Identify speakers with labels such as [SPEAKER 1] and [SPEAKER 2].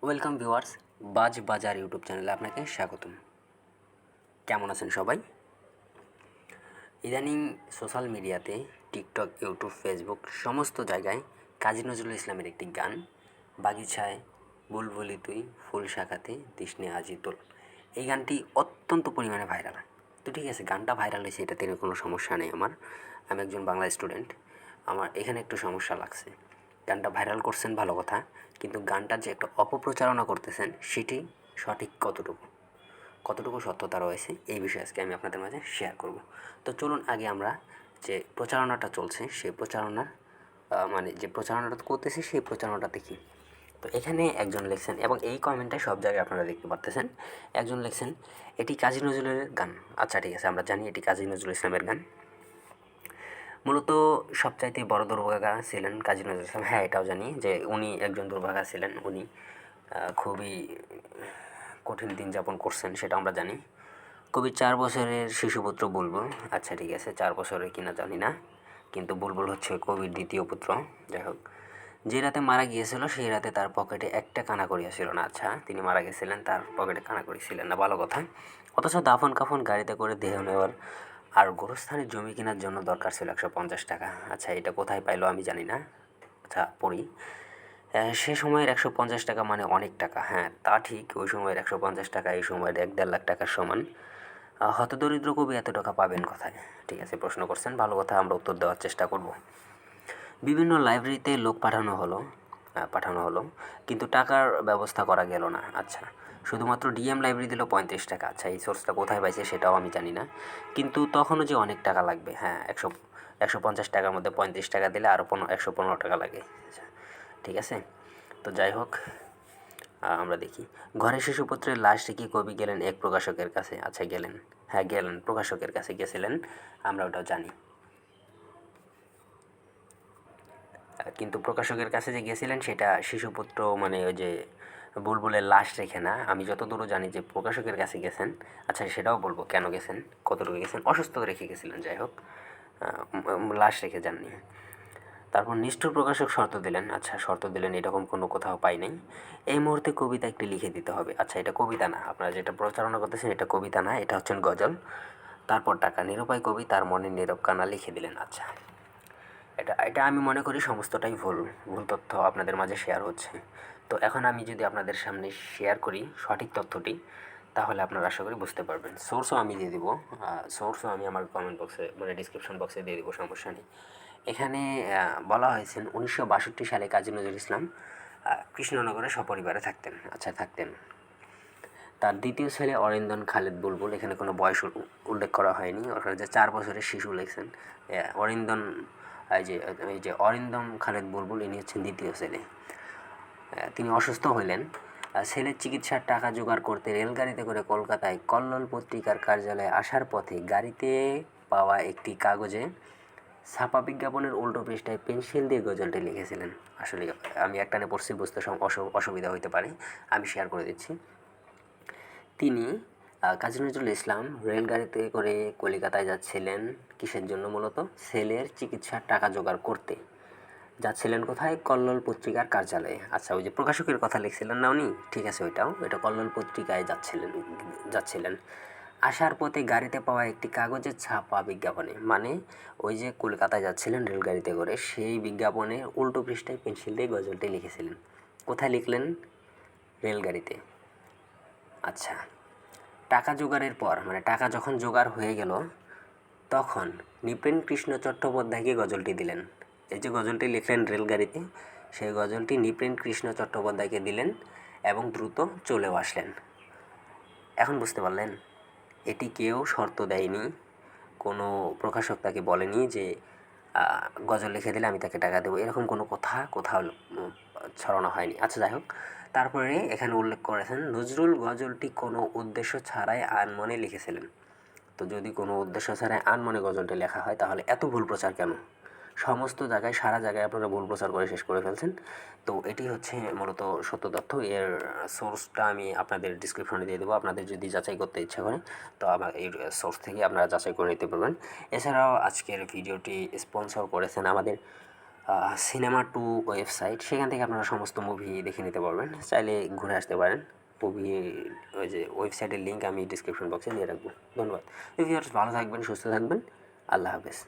[SPEAKER 1] Welcome viewers, বাজ বাজার YouTube চ্যানেলে আপনাকে স্বাগতম। কেমন আছেন সবাই? ইদানিং সোশ্যাল মিডিয়াতে টিকটক, ইউটিউব, ফেসবুক সমস্ত জায়গায় কাজী নজরুল ইসলামের একটি গান বাগিচায় বুলবুলি তুই ফুল শাখাতে তৃষ্ণে আজি তোল, এই গানটি অত্যন্ত পরিমাণে ভাইরাল। তো ঠিক আছে, গানটা ভাইরাল হয়েছে, এটাতে কোনো সমস্যা নেই। আমি একজন বাংলা স্টুডেন্ট, আমার এখানে একটু সমস্যা লাগছে। গানটা ভাইরাল করছেন ভালো কথা, কিন্তু গানটার যে একটা অপপ্রচারণা করতেছেন সেটি সঠিক কতটুকু সত্যতা রয়েছে এই বিষয়ে আজকে আমি আপনাদের মাঝে শেয়ার করব। তো চলুন আগে আমরা যে প্রচারণাটা চলছে সেই প্রচারণার যে প্রচারণাটা করতেছে সেই প্রচারণাটা দেখি। তো এখানে একজন লিখছেন, এবং এই কমেন্টটা সব জায়গায় আপনারা দেখতে পারতেছেন। একজন লিখছেন এটি কাজী নজরুলের গান। আচ্ছা ঠিক আছে, আমরা জানি এটি কাজী নজরুল ইসলামের গান। মূলত সবচাইতে বড় দুর্ভাগা ছিলেন কাজী নজরুল ইসলাম। হ্যাঁ, এটাও জানি যে উনি একজন দুর্ভাগা ছিলেন। উনি খুবই কঠিন দিন যাপন করছেন, সেটা আমরা জানি। কবির 4 বছরের শিশুপুত্র বুলবুল। আচ্ছা ঠিক আছে, 4 বছরের কিনা জানি না, কিন্তু বুলবুল হচ্ছে কবির দ্বিতীয় পুত্র। যাই হোক, যে রাতে মারা গিয়েছিল সেই রাতে তার পকেটে একটা কানাকড়ি ছিল না। আচ্ছা, তিনি মারা গেছিলেন, তার পকেটে কানাকড়ি ছিলেন না, ভালো কথা। অথচ দাফন কাফন গাড়িতে করে দেহ নেওয়ার আর গোরস্থানের জমি কেনার জন্য দরকার ছিল 150 টাকা। আচ্ছা, এটা কোথায় পাইলো আমি জানি না। আচ্ছা পড়ি। সে সময়ের 150 টাকা মানে অনেক টাকা। হ্যাঁ, তা ঠিক, ওই সময়ের 150 টাকা এই সময়ের 1-1.5 লাখ টাকার সমান। হতদরিদ্র কবি এত টাকা পাবেন কোথায়? ঠিক আছে, প্রশ্ন করছেন, ভালো কথা, আমরা উত্তর দেওয়ার চেষ্টা করব। বিভিন্ন লাইব্রেরিতে লোক পাঠানো হলো, কিন্তু টাকার ব্যবস্থা করা গেল না। আচ্ছা, শুধুমাত্র ডিএম লাইব্রেরি দিল 35 টাকা। আচ্ছা, এই সোর্সটা কোথায় পাইছে সেটাও আমি জানি না, কিন্তু তখনও যে অনেক টাকা লাগবে। হ্যাঁ, 150 টাকার মধ্যে 35 টাকা দিলে আরও 115 টাকা লাগে। আচ্ছা ঠিক আছে, তো যাই হোক, আমরা দেখি। ঘরে শিশুপুত্রের লাশ রেখে কবি গেলেন এক প্রকাশকের কাছে। আচ্ছা গেলেন, হ্যাঁ গেলেন, প্রকাশকের কাছে গেছিলেন, আমরা ওটাও জানি। কিন্তু প্রকাশকের কাছে যে গেছিলেন সেটা শিশুপুত্র মানে ওই যে বুলবুলের লাশ রেখে না, আমি যতদূর জানি যে প্রকাশকের কাছে গেছেন। আচ্ছা সেটাও বলবো কেন গেছেন, কতটুকু গেছেন, অসুস্থ রেখে গেছিলেন। যাই হোক, লাশ রেখে যাননি। তারপর নিষ্ঠুর প্রকাশক শর্ত দিলেন। আচ্ছা, শর্ত দিলেন, এরকম কোনো কোথাও পাই নাই। এই মুহূর্তে কবিতা একটি লিখে দিতে হবে। আচ্ছা, এটা কবিতা না, আপনারা যেটা প্রচারণা করতেছেন এটা কবিতা না, এটা হচ্ছেন গজল। তারপর টাকা, নিরুপায় কবি তার মনের নীরব কান্না লিখে দিলেন। আচ্ছা, এটা এটা আমি মনে করি সমস্তটাই ভুল ভুল তথ্য আপনাদের মাঝে শেয়ার হচ্ছে। তো এখন আমি যদি আপনাদের সামনে শেয়ার করি সঠিক তথ্যটি, তাহলে আপনারা আশা করি বুঝতে পারবেন। সোর্সও আমি দিয়ে দিব, সোর্সও আমি আমার কমেন্ট বক্সে মানে ডিসক্রিপশন বক্সে দিয়ে দিব, সমস্যা নেই। এখানে বলা হয়েছে 1962 সালে কাজী নজরুল ইসলাম কৃষ্ণনগরে সপরিবারে থাকতেন। আচ্ছা থাকতেন। তার দ্বিতীয় ছেলে অরিন্দম খালেদ বুলবুল, এখানে কোনো বয়স উল্লেখ করা হয়নি, ওখানে যে 4 বছরের শিশু লিখছেন। অরিন্দম, এই যে অরিন্দম খালেদ বুলবুল, ইনি হচ্ছেন দ্বিতীয় ছেলে। তিনি অসুস্থ হইলেন। ছেলের চিকিৎসার টাকা জোগাড় করতে রেলগাড়িতে করে কলকাতায় কল্লোল পত্রিকার কার্যালয়ে আসার পথে গাড়িতে পাওয়া একটি কাগজে ছাপা বিজ্ঞাপনের উল্টো পৃষ্ঠায় পেন্সিল দিয়ে গজলটি লিখেছিলেন। আসলে আমি একটানে পড়ছি, বুঝতে অসুবিধা হইতে পারে, আমি শেয়ার করে দিচ্ছি। তিনি কাজী নজরুল ইসলাম রেলগাড়িতে করে কলিকাতায় যাচ্ছিলেন। কিসের জন্য? মূলত ছেলের চিকিৎসার টাকা জোগাড় করতে যাচ্ছিলেন। কোথায়? কল্লোল পত্রিকার কার্যালয়ে। আচ্ছা, ওই যে প্রকাশকের কথা লিখছিলেন না উনি, ঠিক আছে, ওইটা কল্লোল পত্রিকায় যাচ্ছিলেন। আসার পথে গাড়িতে পাওয়া একটি কাগজের ছাপা বিজ্ঞাপনে, মানে ওই যে কলকাতায় যাচ্ছিলেন রেলগাড়িতে করে, সেই বিজ্ঞাপনে উল্টো পৃষ্ঠায় পেন্সিল দিয়ে গজলটি লিখেছিলেন। কোথায় লিখলেন? রেলগাড়িতে। আচ্ছা, টাকা জোগাড়ের পর মানে টাকা যখন জোগাড় হয়ে গেল তখন নৃপেন কৃষ্ণ চট্টোপাধ্যায়কে গজলটি দিলেন। এই যে গজলটি লিখলেন রেলগাড়িতে, সেই গজলটি নৃপেন কৃষ্ণ চট্টোপাধ্যায়কে দিলেন এবং দ্রুত চলেও আসলেন। এখন বুঝতে পারলেন, এটি কেউ শর্ত দেয়নি, কোনো প্রকাশক তাকে বলেনি যে গজল লিখে দিলে আমি তাকে টাকা দেবো, এরকম কোনো কথা কোথাও ছড়ানো হয়নি। আচ্ছা যাই হোক, তারপরে এখানে উল্লেখ করেছেন নজরুল গজলটি কোনো উদ্দেশ্য ছাড়াই আনমনে লিখেছিলেন। তো যদি কোনো উদ্দেশ্য ছাড়াই আনমনে গজলটি লেখা হয় তাহলে এত ভুল প্রচার কেন? সমস্ত জায়গায়, সারা জায়গায় আপনারা ভুল প্রচার করে শেষ করে ফেলছেন। তো এটি হচ্ছে মূলত সত্য তথ্য। এর সোর্সটা আমি আপনাদের ডিসক্রিপশনে দিয়ে দেবো, আপনাদের যদি যাচাই করতে ইচ্ছা করে তো আমার এই সোর্স থেকে আপনারা যাচাই করে নিতে পারবেন। এছাড়াও আজকের ভিডিওটি স্পন্সর করেছেন আমাদের সিনেমা টু ওয়েবসাইট, সেখান থেকে আপনারা সমস্ত মুভি দেখে নিতে পারবেন, চাইলে ঘুরে আসতে পারেন। মুভি ওই যে ওয়েবসাইটের লিঙ্ক আমি ডিসক্রিপশন বক্সে দিয়ে রাখবো। ধন্যবাদ। ভিউয়ার্স, ভালো থাকবেন, সুস্থ থাকবেন। আল্লাহ হাফেজ।